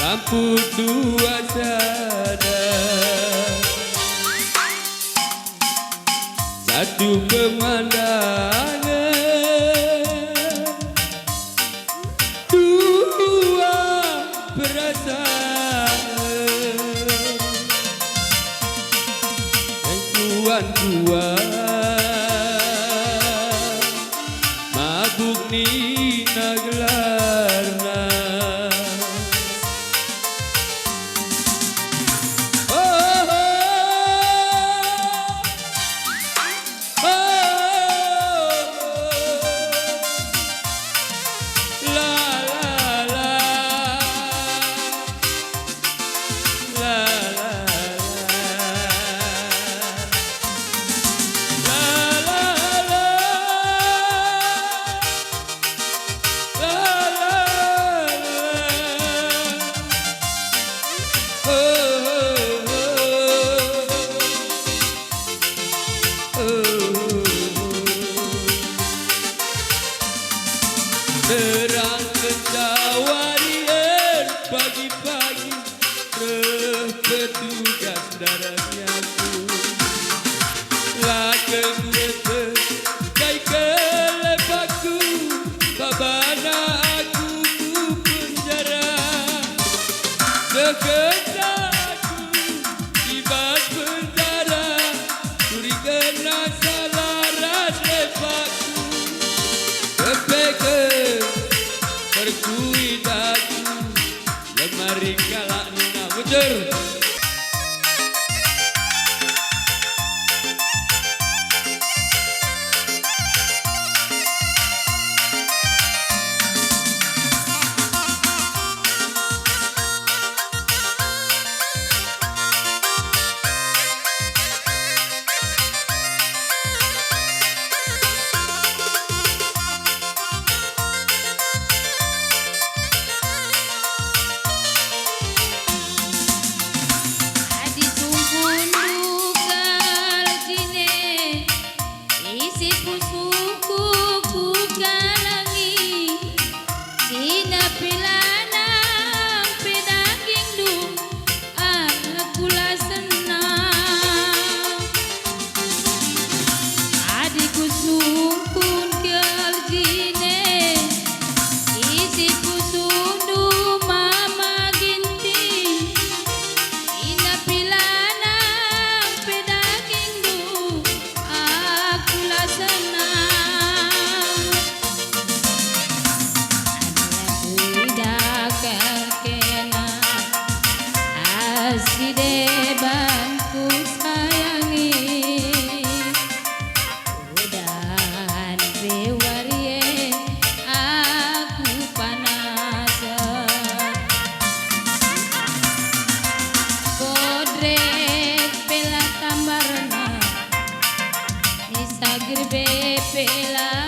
lampu dua sana, satu pemandangan, dua perasaan yang kuat-kuat mabuk nina gelarna. Terang kejawarian pagi-pagi, petugas darahnya pun lakeng lepe kai kelepaku, babana aku ku penjara. Sekejap aku ibas penjara, curi kena salah ras lepaku, kepeke berkuit aku lemari kalak nina bujur. Bangku sayangi udan bewarie aku panasan kodrek pela tambarna nisagir bepela